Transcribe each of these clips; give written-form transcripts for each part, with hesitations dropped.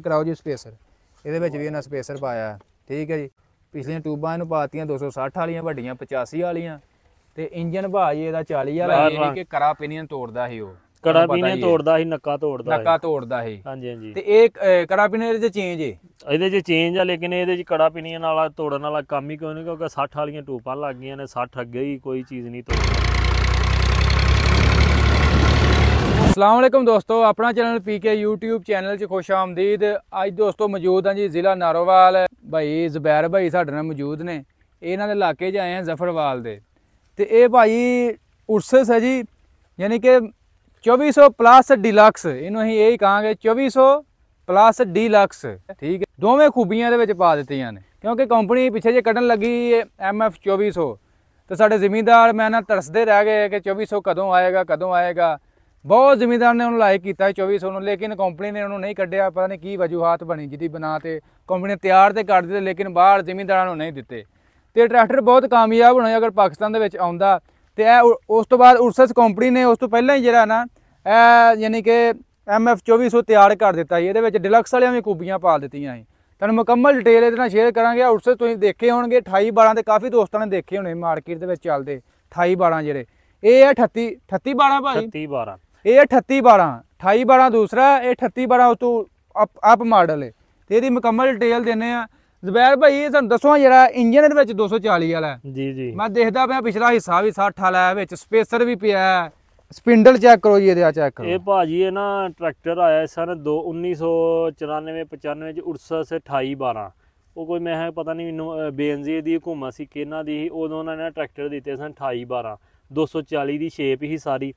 कराओ जी स्पेसर ਇਹਦੇ ਵਿੱਚ ਵੀ ਇਹਨਾਂ ਸਪੇਸਰ ਪਾਇਆ ਠੀਕ ਹੈ ਜੀ। ਪਿਛਲੀਆਂ ਟਿਊਬਾਂ ਇਹਨੂੰ ਪਾਤੀਆਂ 260 ਵਾਲੀਆਂ ਵੱਡੀਆਂ 85 ਵਾਲੀਆਂ ਤੇ ਇੰਜਨ ਭਾਅ ਜੀ ਇਹਦਾ 40 ਵਾਲਾ ਇਹ ਕਿ ਕਰਾ ਪਿਨੀਅਨ ਤੋੜਦਾ ਸੀ ਉਹ ਕੜਾ ਪੀਨੀਅਨ ਤੋੜਦਾ ਸੀ ਨੱਕਾ ਤੋੜਦਾ ਸੀ ਹਾਂਜੀ ਹਾਂਜੀ। ਤੇ ਇਹ ਕੜਾ ਪਿਨੀਅਨ ਇਹਦੇ ਚ ਚੇਂਜ ਹੈ ਇਹਦੇ ਚ ਚੇਂਜ ਆ ਲੇਕਿਨ ਇਹਦੇ ਚ ਕੜਾ ਪਿਨੀਅਨ ਵਾਲਾ ਤੋੜਨ ਵਾਲਾ ਕੰਮ ਹੀ ਕੋਈ ਨਹੀਂ ਕਿਉਂਕਿ 60 ਵਾਲੀਆਂ ਟਿਊਬਾਂ ਲੱਗ ਗਈਆਂ ਨੇ 60 ਅੱਗੇ ਹੀ ਕੋਈ ਚੀਜ਼ ਨਹੀਂ ਤੋੜਦੀ। अस्सलाम वालेकुम दोस्तों अपना चैनल पीके यूट्यूब चैनल च खुश आमदीद। अज दोस्तों मौजूद हाँ जी ज़िला नारोवाल भाई ज़ुबैर भाई साढ़े नाल मौजूद ने इन्हां दे इलाके च आए हैं जफरवाल दे ते ये भाई उर्सस है जी यानी कि 2400 प्लस डिलक्स इन्हूं असीं यही कहांगे 2400 प्लस डिलक्स ठीक है। दोवें खूबियां दे विच पा दित्तियां ने क्योंकि कंपनी पिछे जे कढन लगी MF 2400 तो साडे ज़मींदार मैं ना तरसदे रह गए कि 2400 कदों आएगा। बहुत ਜ਼ਿਮੀਂਦਾਰ ਨੇ ਉਹਨੂੰ ਲਾਇਕ ਕੀਤਾ 2400 ਨੂੰ ਲੇਕਿਨ ਕੰਪਨੀ ਨੇ ਉਹਨੂੰ ਨਹੀਂ ਕੱਢਿਆ। ਪਤਾ ਨਹੀਂ ਕੀ ਵਜੂਹਾਤ ਬਣੀ ਜਿਹਦੀ ਬਣਾ ਤੇ ਕੰਪਨੀ ਨੇ ਤਿਆਰ ਤੇ ਕਰ ਦਿੱਤੇ ਲੇਕਿਨ ਬਾਹਰ ਜ਼ਿਮੀਂਦਾਰਾਂ ਨੂੰ ਨਹੀਂ ਦਿੱਤੇ ਤੇ ਟਰੈਕਟਰ ਬਹੁਤ ਕਾਮਯਾਬ ਹੋਣਾ ਅਗਰ ਪਾਕਿਸਤਾਨ ਦੇ ਵਿੱਚ ਆਉਂਦਾ ਤੇ ਇਹ ਉਸ ਤੋਂ ਬਾਅਦ ਉਰਸਸ ਕੰਪਨੀ ਨੇ ਉਸ ਤੋਂ ਪਹਿਲਾਂ ਹੀ ਜਿਹੜਾ ਨਾ ਇਹ ਯਾਨੀ ਕਿ MF 2400 ਤਿਆਰ ਕਰ ਦਿੱਤਾ ਸੀ। ਇਹਦੇ ਵਿੱਚ ਡਿਲਕਸ ਵਾਲੀਆਂ ਵੀ ਖੂਬੀਆਂ ਪਾ ਦਿੱਤੀਆਂ ਸੀ। ਤੁਹਾਨੂੰ ਮੁਕੰਮਲ ਡਿਟੇਲ ਇਹਦੇ ਨਾਲ ਸ਼ੇਅਰ ਕਰਾਂਗੇ। ਉਰਸਸ ਤੁਸੀਂ ਦੇਖੇ ਹੋਣਗੇ 28 12 ਤੇ ਕਾਫੀ ਦੋਸਤਾਂ ਨੇ ਦੇਖੇ ਹੋਣੇ ਮਾਰਕੀਟ ਦੇ ਵਿੱਚ ਚੱਲਦੇ 28 12 ਜਿਹੜੇ ਇਹ ਹੈ 38 12 ਭਾਈ 38 12 ਇਹ 38 12 28 12 ਦੂਸਰਾ ਇਹ 38 12 ਉਸ ਤੋਂ ਅਪ ਮਾਡਲ ਹੈ ਤੇ ਇਹਦੀ ਮੁਕੰਮਲ ਡਿਟੇਲ ਦਿੰਨੇ ਆ। ਜ਼ੁਬੈਰ ਭਾਈ ਇਹ ਤੁਹਾਨੂੰ ਦੱਸੋ ਜਿਹੜਾ ਇੰਜਨ ਇਹਦੇ ਵਿੱਚ 240 ਵਾਲਾ ਹੈ ਜੀ ਜੀ ਮੈਂ ਦੇਖਦਾ ਪਿਆ ਪਿਛਲਾ ਹਿੱਸਾ ਵੀ 60 ਵਾਲਾ ਹੈ ਵਿੱਚ ਸਪੇਸਰ ਵੀ ਪਿਆ ਸਪਿੰਡਲ ਚੈੱਕ ਕਰੋ ਜੀ ਇਹਦੇ ਆ ਚੈੱਕ ਕਰੋ। ਇਹ ਭਾਜੀ ਇਹ ਨਾ ਟਰੈਕਟਰ ਆਇਆ ਸਨ 1994 95 ਚ ਉਰਸਸ 28 12 ਉਹ ਕੋਈ ਮੈਂ ਪਤਾ ਨਹੀਂ ਮੈਨੂੰ ਬੇਨਜ਼ੀ ਦੀ ਹਕੂਮਤ ਸੀ ਕਿਹਨਾਂ ਦੀ ਉਦੋਂ ਉਹਨਾਂ ਨੇ ਟਰੈਕਟਰ ਦਿੱਤੇ ਸਨ 28 12 240 ਦੀ ਸ਼ੇਪ ਹੀ ਸਾਰੀ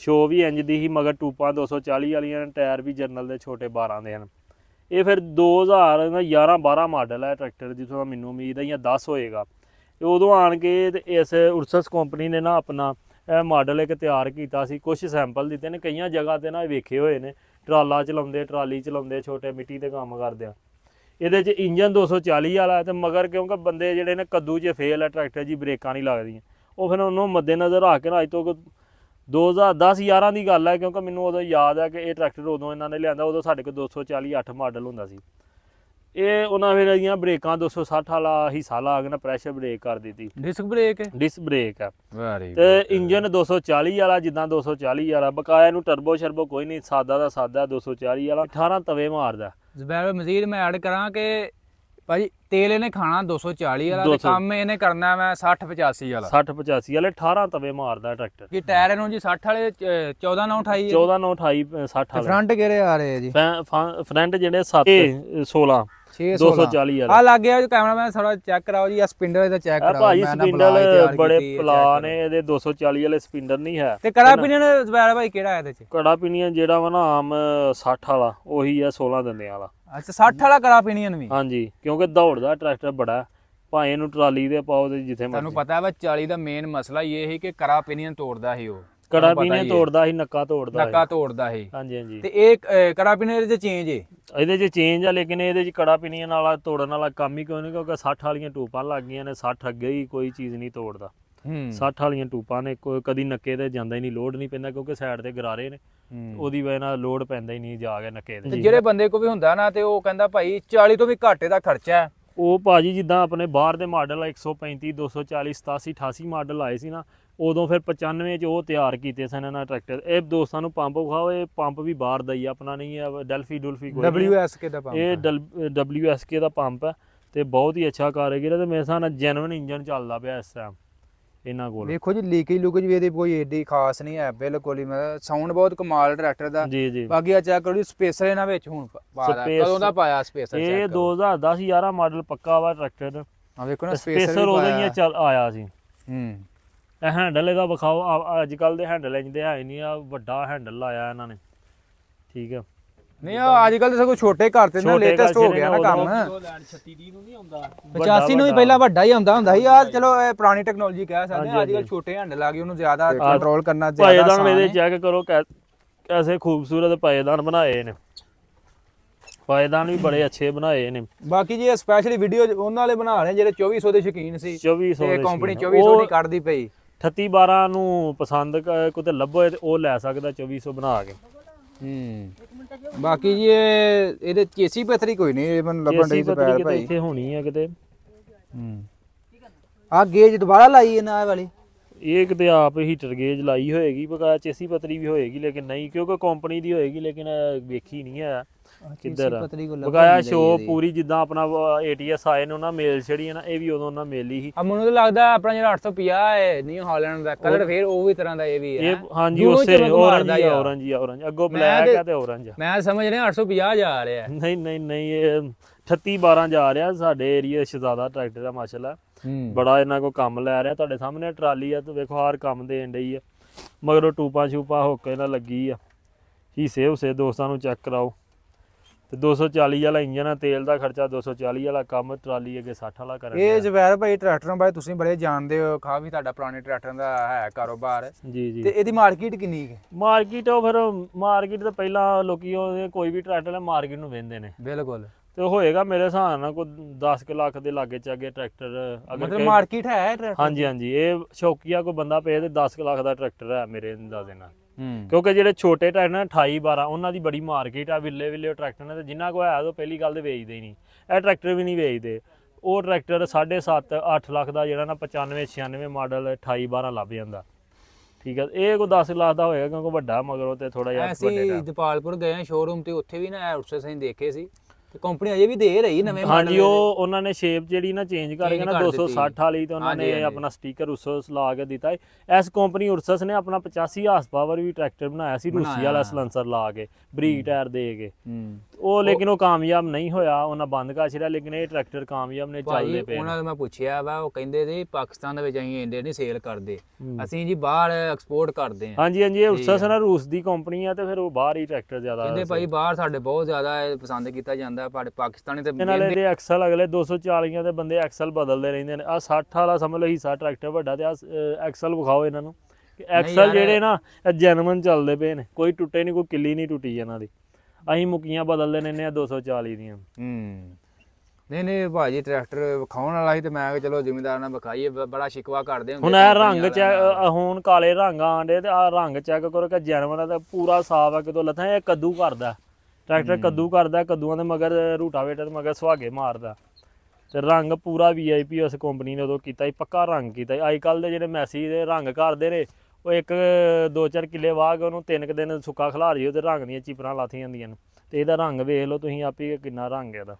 ਸ਼ੋ ਵੀ ਇੰਜ ਦੀ ਹੀ ਮਗਰ ਟੂਪਾਂ 240 ਵਾਲੀਆਂ ਨੇ ਟਾਇਰ ਵੀ ਜਰਨਲ ਦੇ ਛੋਟੇ 12 ਦੇ ਹਨ। ਇਹ ਫਿਰ 2011 12 ਮਾਡਲ ਹੈ ਟਰੈਕਟਰ ਜਿੱਥੋਂ ਦਾ ਮੈਨੂੰ ਉਮੀਦ ਹੈ ਜਾਂ 10 ਹੋਏਗਾ। ਉਦੋਂ ਆਣ ਕੇ ਤੇ ਇਸ ਉਰਸਸ ਕੰਪਨੀ ਨੇ ਨਾ ਆਪਣਾ ਇਹ ਮਾਡਲ ਇੱਕ ਤਿਆਰ ਕੀਤਾ ਸੀ। ਕੁਝ ਸੈਂਪਲ ਦਿੱਤੇ ਨੇ ਕਈਆਂ ਜਗ੍ਹਾ ਤੇ ਨਾ ਵੇਖੇ ਹੋਏ ਨੇ ਟਰਾਲਾ ਚਲਾਉਂਦੇ ਟਰਾਲੀ ਚਲਾਉਂਦੇ ਛੋਟੇ ਮਿੱਟੀ ਦੇ ਕੰਮ ਕਰਦੇ ਆ। ਇਹਦੇ 'ਚ ਇੰਜਨ 240 ਵਾਲਾ ਤੇ ਮਗਰ ਕਿਉਂਕਿ ਬੰਦੇ ਜਿਹੜੇ ਨੇ ਕੱਦੂ 'ਚ ਫੇਲ ਹੈ ਟਰੈਕਟਰ ਜੀ ਬ੍ਰੇਕਾਂ ਨਹੀਂ ਲੱਗਦੀਆਂ ਉਹ ਫਿਰ ਉਹਨੂੰ ਮੱਦੇਨਜ਼ਰ ਰੱਖ ਕੇ ਨਾ ਅੱਜ ਤੋਂ 2010 11 ਦੀ ਗੱਲ ਹੈ ਕਿਉਂਕਿ ਮੈਨੂੰ ਉਦੋਂ ਯਾਦ ਹੈ ਕਿ ਇਹ ਟਰੈਕਟਰ ਉਦੋਂ ਇਹਨਾਂ ਨੇ ਲਿਆਂਦਾ ਉਦੋਂ ਸਾਡੇ ਕੋਲ 248 ਮਾਡਲ ਹੁੰਦਾ ਸੀ। ਇਹ ਉਹਨਾਂ ਫਿਰ ਇਹਦੀਆਂ ਬ੍ਰੇਕਾਂ 260 ਵਾਲਾ ਹਿੱਸਾ ਲਾ ਕੇ ਨਾ ਪ੍ਰੈਸ਼ਰ ਬ੍ਰੇਕ ਕਰ ਦਿੱਤੀ ਡਿਸਕ ਬ੍ਰੇਕ ਹੈ ਤੇ ਇੰਜਨ 240 ਵਾਲਾ ਜਿੱਦਾਂ 240 ਵਾਲਾ ਬਕਾਇਆ ਨੂੰ ਟਰਬੋ ਸ਼ਰਬੋ ਕੋਈ ਨਹੀਂ ਸਾਦਾ ਦਾ ਸਾਦਾ 240 ਵਾਲਾ 18 ਤਵੇ ਮਾਰਦਾ। ਜ਼ੁਬੈਰ ਮਜ਼ੀਦ ਮੈਂ ਐਡ ਕਰਾਂ ਕਿ ਭਾਜੀ ਤੇਲ ਇਹਨੇ ਖਾਣਾ 240 ਵਾਲਾ ਤੇ ਕੰਮ ਇਹਨੇ ਕਰਨਾ ਮੈਂ 60 85 ਵਾਲਾ 18 ਤਵੇ ਮਾਰਦਾ ਟਰੈਕਟਰ। ਕੀ ਟਾਇਰ ਇਹਨੂੰ ਜੀ 60 ਵਾਲੇ 14 9 28 60 ਵਾਲੇ ਫਰੰਟ ਕਿਹੜੇ ਆ ਰਹੇ ਜੀ ਫਰੰਟ ਜਿਹੜੇ 7 16 240 ਵਾਲਾ ਆ ਲੱਗ ਗਿਆ ਕੈਮਰਾਮੈਨ ਥੋੜਾ ਚੈੱਕ ਕਰਾਓ ਜੀ ਆ ਸਪਿੰਡਰ ਇਹਦਾ ਚੈੱਕ ਕਰਾਓ। ਭਾਜੀ ਸਪਿੰਡਲ ਬੜੇ ਪਲਾ ਨੇ ਇਹਦੇ 240 ਵਾਲੇ ਸਪਿੰਡਰ ਨਹੀਂ ਹੈ ਤੇ ਕੜਾ ਪਿਨੀਅਨ ਜ਼ੁਬੈਰ ਭਾਈ ਕਿਹੜਾ ਇਹਦੇ ਚ ਕੜਾ ਪਿਨੀਅਨ ਜਿਹੜਾ ਵਾ ਨਾ ਆਮ 60 ਵਾਲਾ ਉਹੀ ਆ 16 ਦੰਦੇ ਵਾਲਾ। ਅੱਛਾ 60 ਵਾਲਾ ਕੜਾ ਪਿਨੀਅਨ ਵੀ ਹਾਂਜੀ ਕਿਉਂਕਿ ਦੌੜਦਾ ਟਰੈਕਟਰ ਬੜਾ ਭਾਵੇਂ ਇਹਨੂੰ ਟਰਾਲੀ ਤੇ ਪਾਓ ਤੇ ਜਿੱਥੇ ਤੁਹਾਨੂੰ ਪਤਾ ਵਾ 40 ਦਾ ਮੇਨ ਮਸਲਾ ਇਹ ਸੀ ਕਿ ਕੜਾ ਪਿਨੀਅਨ ਤੋੜਦਾ ਸੀ ਉਹ ਕੜਾ ਪਿਨੀਅਨ ਤੋੜਦਾ ਸੀ ਨੱਕਾ ਤੋੜਦਾ ਸੀ ਹਾਂਜੀ ਹਾਂਜੀ। ਤੇ ਇਹ ਕੜਾ ਪਿਨੀਅਨ ਇਹਦੇ ਚ ਚੇਂਜ ਹੈ ਇਹਦੇ ਚ ਚੇਂਜ ਆ ਲੇਕਿਨ ਇਹਦੇ ਚ ਕੜਾ ਪਿਨੀਅਨ ਵਾਲਾ ਤੋੜਨ ਵਾਲਾ ਕੰਮ ਹੀ ਕੋਈ ਨਹੀਂ ਕਿਉਂਕਿ 60 ਵਾਲੀਆਂ ਟੂਪਾਂ ਲੱਗ ਗਈਆਂ ਨੇ 60 ਅੱਗੇ ਹੀ ਕੋਈ ਚੀਜ਼ ਨਹੀਂ ਤੋੜਦਾ 60 ਵਾਲੀਆਂ ਟੂਪਾਂ ਨੇ ਕਦੀ ਨੱਕੇ ਤੇ ਜਾਂਦਾ ਹੀ ਨਹੀਂ ਲੋਡ ਨਹੀਂ ਪੈਂਦਾ ਕਿਉਂਕਿ ਸਾਈਡ ਤੇ ਗਰਾਰੇ ਨੇ ਉਹਦੀ ਵਜ੍ਹਾ ਨਾਲ ਲੋਡ ਪੈਂਦਾ ਹੀ ਨਹੀਂ ਜਾ ਕੇ ਨੱਕੇ ਤੇ। ਜਿਹੜੇ ਬੰਦੇ ਕੋ ਵੀ ਹੁੰਦਾ ਨਾ ਤੇ ਉਹ ਕਹਿੰਦਾ ਭਾਈ 40 ਤੋਂ ਵੀ ਘੱਟ ਦਾ ਖਰਚਾ ਹੈ ਉਹ ਭਾਜੀ ਜਿੱਦਾਂ ਆਪਣੇ ਬਾਹਰ ਦੇ ਮਾਡਲ 135 240 87 88 ਮਾਡਲ ਆਏ ਸੀ ਨਾ ਉਦੋਂ ਫਿਰ 95 ਚ ਉਹ ਤਿਆਰ ਕੀਤੇ ਸਨ ਇਹਨਾਂ ਟਰੈਕਟਰ। ਇਹ ਦੋਸਤਾਂ ਨੂੰ ਪੰਪ ਵਿਖਾਓ ਇਹ ਪੰਪ ਵੀ ਬਾਹਰ ਦਾ ਹੀ ਆਪਣਾ ਨਹੀਂ ਹੈ ਡੈਲਫੀ ਕੋਈ WSK ਦਾ ਪੰਪ ਇਹ WSK ਦਾ ਪੰਪ ਹੈ ਤੇ ਬਹੁਤ ਹੀ ਅੱਛਾ ਕਾਰਗਰ ਹੈ ਤੇ ਮੇਰੇ ਹਿਸਾਬ ਨਾਲ ਜੈਨੂਇਨ ਇੰਜਨ ਚੱਲਦਾ ਪਿਆ ਇਸ ਟਾਈਮ ਇਹਨਾਂ ਕੋਲ। ਦੇਖੋ ਜੀ ਲੀਕੇਜ ਵੀ ਇਹਦੀ ਕੋਈ ਏਡੀ ਖਾਸ ਨਹੀਂ ਹੈ ਬਿਲਕੁਲ ਹੀ ਮਤਲਬ ਸਾਊਂਡ ਬਹੁਤ ਕਮਾਲ ਟਰੈਕਟਰ ਦਾ ਜੀ ਜੀ। ਬਾਕੀ ਆ ਚੈੱਕ ਕਰੋ ਸਪੇਸਰ ਇਹਨਾਂ ਵਿੱਚ ਹੁਣ ਕਦੋਂ ਦਾ ਪਾਇਆ ਸਪੇਸਰ ਇਹ 2010 11 ਮਾਡਲ ਪੱਕਾ ਵਾ ਟਰੈਕਟਰ ਆ ਵੇਖੋ ਨਾ ਸਪੇਸਰ ਉਦੋਂ ਹੀ ਚੱਲ ਆਇਆ ਸੀ। ਇਹ ਹੈਂਡਲ ਇਹਦਾ ਵਿਖਾਓ ਅੱਜ ਕੱਲ ਦੇ ਹੈਂਡਲ ਇੰਜ ਦੇ ਹੈ ਨਹੀਂ ਆ ਵੱਡਾ ਹੈਂਡਲ ਲਾਇਆ ਇਹਨਾਂ ਨੇ ਠੀਕ ਹੈ ਨਹੀਂ ਅੱਜ ਕੱਲ ਤਾਂ ਸਗੋਂ ਛੋਟੇ ਘਰ ਤੇ ਨਾ ਲੇਟੈਸਟ ਹੋ ਗਿਆ ਨਾ ਕੰਮ 36 ਨੂੰ ਨਹੀਂ ਆਉਂਦਾ 85 ਨੂੰ ਵੀ ਪਹਿਲਾਂ ਵੱਡਾ ਹੀ ਹੁੰਦਾ ਸੀ ਯਾਰ ਚਲੋ ਇਹ ਪੁਰਾਣੀ ਟੈਕਨੋਲੋਜੀ ਕਹਿ ਸਕਦੇ ਆ ਅੱਜ ਕੱਲ ਛੋਟੇ ਹੈਂਡਲ ਆ ਗਏ ਉਹਨੂੰ ਜ਼ਿਆਦਾ ਕੰਟਰੋਲ ਕਰਨਾ ਜ਼ਿਆਦਾ ਆਸਾਨ ਹੈ। ਪਾਏਦਾਨ ਇਹਦੇ ਚੈੱਕ ਕਰੋ ਕੈਸੇ ਖੂਬਸੂਰਤ ਪਾਏਦਾਨ ਬਣਾਏ ਨੇ ਪਾਏਦਾਨ ਵੀ ਬੜੇ ਅੱਛੇ ਬਣਾਏ ਨੇ। ਬਾਕੀ ਜੀ ਇਹ ਸਪੈਸ਼ਲੀ ਵੀਡੀਓ ਉਹਨਾਂ ਵਾਲੇ ਬਣਾ ਰਹੇ ਜਿਹੜੇ 2400 ਦੇ ਸ਼ੌਕੀਨ ਸੀ 2400 ਤੇ ਕੰਪਨੀ 2400 ਨਹੀਂ ਕੱਢਦੀ ਪਈ 38 12 ਨੂੰ ਪਸੰਦ ਕਿਤੇ ਲੱਭੋ ਤੇ ਉਹ ਲੈ ਸਕਦਾ 2400 ਬਣਾ ਕੇ। ਬਾਕੀ ਜੀ ਇਹਦੇ ਚੇਸੀ ਪੱਥਰੀ ਕੋਈ ਨਹੀਂ ਮੈਨੂੰ ਲੱਭਣ ਚੇਸੀ ਦੀ ਪੱਤਰੀ ਜ਼ਬੈਰ ਕਿਤੇ ਭਾਈ। ਇੱਥੇ ਹੋਣੀ ਆ ਕਿਤੇ। ਆ ਗੇਜ ਦੁਬਾਰਾ ਲਾਈ ਇਹਨਾਂ ਇਹ ਵਾਲੀ? ਇਹ ਕਿਤੇ ਆਪ ਹੀਟਰ ਗੇਜ ਲਾਈ ਹੋਏਗੀ, ਬਕਾਇਆ ਚੇਸੀ ਪੱਤਰੀ ਵੀ ਹੋਏਗੀ ਲੇਕਿਨ ਨਹੀਂ, ਕਿਉਂਕਿ ਕੰਪਨੀ ਦੀ ਹੋਏਗੀ ਲੇਕਿਨ ਵੇਖੀ ਨਹੀਂ ਹੈ ਕਿੱਧਰ ਆ। ਬਕਾਇਆ ਸ਼ੋ ਪੂਰੀ ਜਿੱਦਾਂ ਆਪਣਾ ATS ਆਏ ਨੇ ਉਹਨਾਂ ਮੇਲ ਛੜੀ ਹੈ ਨਾ, ਇਹ ਵੀ ਉਦੋਂ ਉਹਨਾਂ ਮੇਲੀ ਸੀ। ਮੈਨੂੰ ਤਾਂ ਲੱਗਦਾ ਆਪਣਾ ਜਿਹੜਾ 850 ਹੈ ਨਿਊ ਹਾਲੈਂਡ ਦਾ ਕਲਰ ਫੇਰ ਉਹ ਵੀ ਤਰ੍ਹਾਂ ਦਾ ਇਹ ਵੀ ਹੈ। ਇਹ ਹਾਂਜੀ ਉਸੇ ਔਰੰਜ ਅੱਗੋਂ ਬਲੈਕ ਹੈ ਤੇ ਔਰੰਜ ਆ। ਮੈਂ ਸਮਝ ਰਿਹਾ 850 ਜਾ ਰਿਹਾ। ਨਹੀਂ ਨਹੀਂ ਨਹੀਂ, ਇਹ 38 12 ਜਾ ਰਿਹਾ। ਸਾਡੇ ਏਰੀਆ ਸ਼ਹਜ਼ਾਦਾ ਟਰੈਕਟਰ ਆ ਮਾਸ਼ਾਅੱਲਾ, ਬੜਾ ਇਹਨਾਂ ਕੋ ਕੰਮ ਲੈ ਰਿਹਾ। ਤੁਹਾਡੇ ਸਾਹਮਣੇ ਟਰਾਲੀ ਆ ਤੇ ਵੇਖੋ ਹਰ ਕੰਮ ਦੇਣ ਡਈ ਆ, ਮਗਰੋਂ ਟੂਪਾਂ ਛੂਪਾਂ ਹੁੱਕੇ ਨਾਲ ਲੱਗੀ ਆ। ਹਿੱਸੇ ਹੁਸੇ ਦੋਸਤਾਂ ਨੂੰ ਚੈੱਕ ਕਰਾਓ। ਤੇ 240 ਵਾਲਾ ਇੰਜਨ ਆ, ਤੇਲ ਦਾ ਖਰਚਾ 240 ਵਾਲਾ ਕੰਮ, ਟਰਾਲੀ ਅੱਗੇ 60 ਵਾਲਾ ਕਰਨ। ਇਹ ਜ਼ਬੈਰ ਭਾਈ ਟਰੈਕਟਰਾਂ ਬਾਰੇ ਤੁਸੀਂ ਬੜੇ ਜਾਣਦੇ ਹੋ, ਕਾਫੀ ਤੁਹਾਡਾ ਪੁਰਾਣੇ ਟਰੈਕਟਰਾਂ ਦਾ ਹੈ ਕਾਰੋਬਾਰ। ਜੀ ਜੀ। ਤੇ ਇਹਦੀ ਮਾਰਕੀਟ ਕਿੰਨੀ ਹੈ? ਮਾਰਕੀਟ ਉਹ ਫਿਰ ਮਾਰਕੀਟ ਤਾਂ ਪਹਿਲਾਂ ਲੋਕੀ ਉਹ ਕੋਈ ਵੀ ਟਰੈਕਟਰ ਮਾਰਕੀਟ ਨੂੰ ਵੇਚਦੇ ਨੇ। ਬਿਲਕੁਲ। ਤੇ ਹੋਏਗਾ ਮੇਰੇ ਹਿਸਾਬ ਨਾਲ ਕੋਈ 10 ਲੱਖ ਦੇ ਲਾਗੇ ਚਾਗੇ ਟਰੈਕਟਰ ਮਤਲਬ ਮਾਰਕੀਟ ਹੈ ਟਰੈਕਟਰ? ਹਾਂਜੀ ਹਾਂਜੀ, ਇਹ ਸ਼ੌਕੀਆ ਕੋਈ ਬੰਦਾ ਪਏ ਤੇ 10 ਲੱਖ ਦਾ ਟਰੈਕਟਰ ਹੈ ਮੇਰੇ ਅੰਦਾਜ਼ੇ ਨਾਲ। ਕਿਉਂਕਿ ਜਿਹੜੇ ਛੋਟੇ ਟਰੈਕਟਰ ਨੇ 28 12 ਉਹਨਾਂ ਦੀ ਬੜੀ ਮਾਰਕੀਟ ਆ। ਵਿਲੇ ਵਿਲੇ ਟਰੈਕਟਰ ਨੇ ਤੇ ਜਿੰਨਾ ਕੋ ਹੈ ਉਹ ਪਹਿਲੀ ਗੱਲ ਤੇ ਵੇਚਦੇ ਹੀ ਨਹੀਂ। ਇਹ ਟਰੈਕਟਰ ਵੀ ਨਹੀਂ ਵੇਚਦੇ। ਉਹ ਟਰੈਕਟਰ 7.5 8 ਲੱਖ ਦਾ ਜਿਹੜਾ ਨਾ 95 96 ਮਾਡਲ 28 12 ਲੱਭ ਜਾਂਦਾ। ਠੀਕ ਹੈ, ਇਹ ਕੋਈ 10 ਲੱਖ ਦਾ ਹੋਏਗਾ ਕਿਉਂਕਿ ਵੱਡਾ ਮਗਰੋਂ ਤੇ ਥੋੜਾ ਜਿਹਾ ਵੱਡੇ ਦਾ। ਦਪਾਲਪੁਰ ਗਏ ਸ਼ੋਰੂਮ ਤੇ ਉੱਥੇ ਵੀ ਨਾ ਉਸੇ ਸਹੀ ਦੇਖੇ ਸੀ ਤੇ ਕੰਪਨੀ ਅਜੇ ਵੀ ਦੇ ਰਹੀ ਨਵੇਂ ਮਾਡਲ। ਹਾਂਜੀ, ਉਹ ਉਹਨਾਂ ਨੇ ਸ਼ੇਪ ਜਿਹੜੀ ਨਾ ਚੇਂਜ ਕਰਕੇ ਨਾ 260 ਵਾਲੀ ਤੇ ਉਹਨਾਂ ਨੇ ਆਪਣਾ ਸਟicker ਉਰਸਸ ਲਾ ਕੇ ਦਿੱਤਾ। ਇਸ ਕੰਪਨੀ ਉਰਸਸ ਨੇ ਆਪਣਾ 85 ਹਾਰਸ ਪਾਵਰ ਵੀ ਟਰੈਕਟਰ ਬਣਾਇਆ ਸੀ ਰੂਸੀ ਵਾਲਾ ਸਲੈਂਸਰ ਲਾ ਕੇ, ਬਰੀਕ ਟਾਇਰ ਦੇ ਕੇ। ਉਹ ਲੇਕਿਨ ਉਹ ਕਾਮਯਾਬ ਨਹੀਂ ਹੋਇਆ, ਉਹਨਾਂ ਬੰਦ ਕਰ ਛੱਡਿਆ। ਲੇਕਿਨ ਇਹ ਟਰੈਕਟਰ ਕਾਮਯਾਬ ਨੇ, ਚੱਲਦੇ ਪਏ। ਉਹਨਾਂ ਨੂੰ ਮੈਂ ਪੁੱਛਿਆ ਵਾ, ਉਹ ਕਹਿੰਦੇ ਸੀ ਪਾਕਿਸਤਾਨ ਦੇ ਵਿੱਚ ਅਸੀਂ ਇੰਡੀਆ ਨਹੀਂ ਸੇਲ ਕਰਦੇ, ਅਸੀਂ ਜੀ ਬਾਹਰ ਐਕਸਪੋਰਟ ਕਰਦੇ ਹਾਂ। ਹਾਂਜੀ ਹਾਂਜੀ, ਇਹ ਉਰਸਸ ਨਾ ਰੂਸ ਦੀ ਕੰਪਨੀ ਆ ਤੇ ਫਿਰ ਉਹ ਬਾਹਰ ਹੀ ਟਰੈਕਟਰ ਜ਼ਿਆਦਾ ਕਹਿੰਦੇ ਭਾਈ ਬਾਹਰ ਸਾਡੇ ਬਹੁਤ ਜ਼ਿਆਦਾ ਪਸੰਦ ਕੀਤਾ ਜਾਂਦਾ ਪਾਕਿਸਤਾਨੀ। ਤੇ ਨਾਲੇ ਇਹਦੇ ਐਕਸਲ ਅਗਲੇ 240 ਦੇ ਬੰਦੇ ਐਕਸਲ ਬਦਲਦੇ ਰਹਿੰਦੇ ਨੇ। ਆ 60 ਵਾਲਾ ਸਮਝ ਲਓ ਹਿੱਸਾ ਟਰੈਕਟਰ ਵੱਡਾ ਤੇ ਆ ਐਕਸਲ ਵਿਖਾਓ ਇਹਨਾਂ ਨੂੰ। ਐਕਸਲ ਜਿਹੜੇ ਨਾ ਇਹ ਜੈਨੂਇਨ ਚੱਲਦੇ ਪਏ ਨੇ, ਕੋਈ ਟੁੱਟੇ ਨਹੀਂ, ਕੋਈ ਕਿੱਲੀ ਨਹੀਂ ਟੁੱਟੀ ਇਹਨਾਂ ਦੀ। ਅਸੀਂ ਮੁਕੀਆਂ ਬਦਲਦੇ ਰਹਿੰਦੇ ਆ 240 ਦੀਆਂ। ਨਹੀਂ ਨਹੀਂ ਭਾਜੀ, ਟਰੈਕਟਰ ਵਿਖਾਉਣ ਵਾਲਾ ਸੀ ਤੇ ਮੈਂ ਕਿਹਾ ਚਲੋ ਜ਼ਿਮੀਂਦਾਰ ਨਾਲ ਵਿਖਾਈਏ, ਬੜਾ ਸ਼ਿਕਵਾ ਕਰਦੇ ਹੁੰਦੇ। ਹੁਣ ਇਹ ਰੰਗ ਹੁਣ ਕਾਲੇ ਰੰਗ ਆਂਡੇ ਤੇ ਆ ਰੰਗ ਚੈੱਕ ਕਰੋ ਕਿ ਜੈਨੂਇਨ ਦਾ ਪੂਰਾ ਸਾਫ ਆ। ਕਿਤੋਂ ਲੱਥਾ ਇਹ ਕੱਦੂ ਕਰਦਾ ਟਰੈਕਟਰ, ਕੱਦੂ ਕਰਦਾ, ਕੱਦੂਆਂ ਦੇ ਮਗਰ ਰੂਟਾਵੇਟਰ ਮਗਰ ਸੁਹਾਗੇ ਮਾਰਦਾ। ਤੇ ਰੰਗ ਪੂਰਾ VIP ਉਸ ਕੰਪਨੀ ਨੇ ਉਦੋਂ ਕੀਤਾ ਸੀ, ਪੱਕਾ ਰੰਗ ਕੀਤਾ। ਅੱਜ ਕੱਲ੍ਹ ਦੇ ਜਿਹੜੇ ਮੈਸੀ ਦੇ ਰੰਗ ਕਰਦੇ ਨੇ, ਉਹ 1-2-4 ਕਿੱਲੇ ਵਾਹ ਕੇ ਉਹਨੂੰ 3 ਦਿਨ ਸੁੱਕਾ ਖਿਲਾਰ ਜਿਓ ਤੇ ਰੰਗ ਦੀਆਂ ਚੀਪਰਾਂ ਲਾਥੀਆਂ ਜਾਂਦੀਆਂ ਨੇ। ਤੇ ਇਹਦਾ ਰੰਗ ਵੇਖ ਲਓ ਤੁਸੀਂ ਆਪੇ ਕਿੰਨਾ ਰੰਗ ਹੈ ਇਹਦਾ।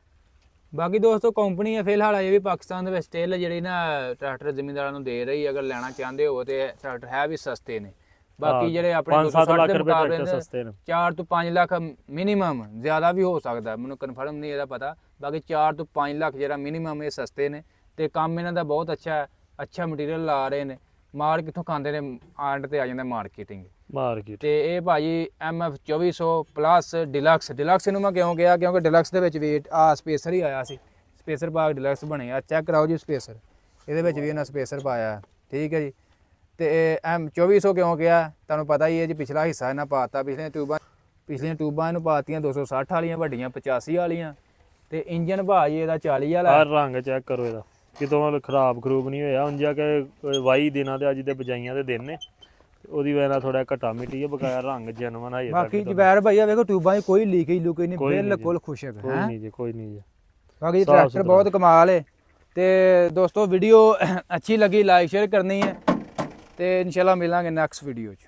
ਬਾਕੀ ਦੋਸਤੋ ਕੰਪਨੀ ਹੈ ਫਿਲਹਾਲ ਇਹ ਵੀ ਪਾਕਿਸਤਾਨ ਦੇ ਵਿੱਚ ਸਟਿਲ ਜਿਹੜੀ ਨਾ ਟਰੈਕਟਰ ਜ਼ਿਮੀਂਦਾਰਾਂ ਨੂੰ ਦੇ ਰਹੀ। ਅਗਰ ਲੈਣਾ ਚਾਹੁੰਦੇ ਹੋ ਤੇ ਟਰੈਕਟਰ ਹੈ ਵੀ ਸਸਤੇ ਨੇ। ਬਾਕੀ ਜਿਹੜੇ ਆਪਣੇ 5-7 ਲੱਖ ਰੁਪਏ ਟਰੈਕਟਰ ਸਸਤੇ ਨੇ, 4 ਤੋਂ 5 ਲੱਖ ਮਿਨੀਮਮ, ਜ਼ਿਆਦਾ ਵੀ ਹੋ ਸਕਦਾ, ਮੈਨੂੰ ਕਨਫਰਮ ਨਹੀਂ ਇਹਦਾ ਪਤਾ। ਬਾਕੀ 4 ਤੋਂ 5 ਲੱਖ ਜਿਹੜਾ ਮਿਨੀਮਮ ਇਹ ਸਸਤੇ ਨੇ। ਤੇ ਕੰਮ ਇਹਨਾਂ ਦਾ ਬਹੁਤ ਅੱਛਾ ਹੈ, ਅੱਛਾ ਮਟੀਰੀਅਲ ਲਾ ਰਹੇ ਨੇ। ਮਾਰ ਕਿੱਥੋਂ ਖਾਂਦੇ ਨੇ, ਆਂਡ ਤੇ ਆ ਜਾਂਦਾ ਮਾਰਕੀਟ। ਤੇ ਇਹ ਭਾਜੀ MF 2400 ਪਲੱਸ ਡਿਲਕਸ। ਡਿਲਕਸ ਇਹਨੂੰ ਮੈਂ ਕਿਉਂ ਕਿਹਾ, ਕਿਉਂਕਿ ਡਿਲਕਸ ਦੇ ਵਿੱਚ ਵੀ ਆ ਸਪੇਸਰ ਹੀ ਆਇਆ ਸੀ। ਸਪੇਸਰ ਪਾ ਕੇ ਡਿਲਕਸ ਬਣੇ ਆ। ਚੈੱਕ ਕਰਾਓ ਜੀ ਸਪੇਸਰ, ਇਹਦੇ ਵਿੱਚ ਵੀ ਇਹਨਾਂ ਸਪੇਸਰ ਪਾਇਆ। ਠੀਕ ਹੈ ਜੀ। ਤੇ M 2400 ਕਿਉਂ ਕਿਹਾ, ਤੁਹਾਨੂੰ ਪਤਾ ਹੀ ਹੈ ਜੀ। ਪਿਛਲਾ ਹਿੱਸਾ ਇਹਨਾਂ ਪਾਤਾ, ਪਿਛਲੀਆਂ ਟਿਊਬਾਂ ਇਹਨੂੰ ਪਾਤੀਆਂ 260 ਵਾਲੀਆਂ, ਵੱਡੀਆਂ 85 ਵਾਲੀਆਂ। ਤੇ ਇੰਜਨ ਭਾਜੀ ਇਹਦਾ 40 ਵਾਲਾ। ਰੰਗ ਚੈੱਕ ਕਰੋ ਇਹਦਾ, ਕਿਤੋਂ ਖਰਾਬ ਖਰੂਬ ਨਹੀਂ ਹੋਇਆ। ਉਂਝ ਕਿ ਵਾਹੀ ਦਿਨਾਂ ਤੇ ਅੱਜ ਦੇ ਬਜਾਈਆਂ ਦੇ ਦਿਨ ਨੇ, ਉਹਦੀ ਵਜ੍ਹਾ ਨਾਲ ਥੋੜਾ ਘਟਾ ਮਿੱਟੀ ਹੈ। ਬਕਾਇਆ ਰੰਗ ਜੈਨੂਇਨ ਹੈ। ਬਾਕੀ ਜ਼ਬੈਰ ਭਈਆ ਵੇਖੋ ਟਿਊਬਾਂ 'ਚ ਕੋਈ ਲੀਕੇਜ ਨਹੀਂ, ਬਿਲਕੁਲ ਖੁਸ਼ਕ ਹੈ। ਕੋਈ ਨਹੀਂ ਜੀ, ਕੋਈ ਨਹੀਂ ਜੀ। ਬਾਕੀ ਟਰੈਕਟਰ ਬਹੁਤ ਕਮਾਲ ਹੈ। ਤੇ ਦੋਸਤੋ ਵੀਡੀਓ ਅੱਛੀ ਲੱਗੀ ਲਾਈਕ ਸ਼ੇਅਰ ਕਰਨੀ ਹੈ ਤੇ ਇਨਸ਼ਾਅੱਲਾ ਮਿਲਾਂਗੇ ਨੈਕਸਟ ਵੀਡੀਓ 'ਚ।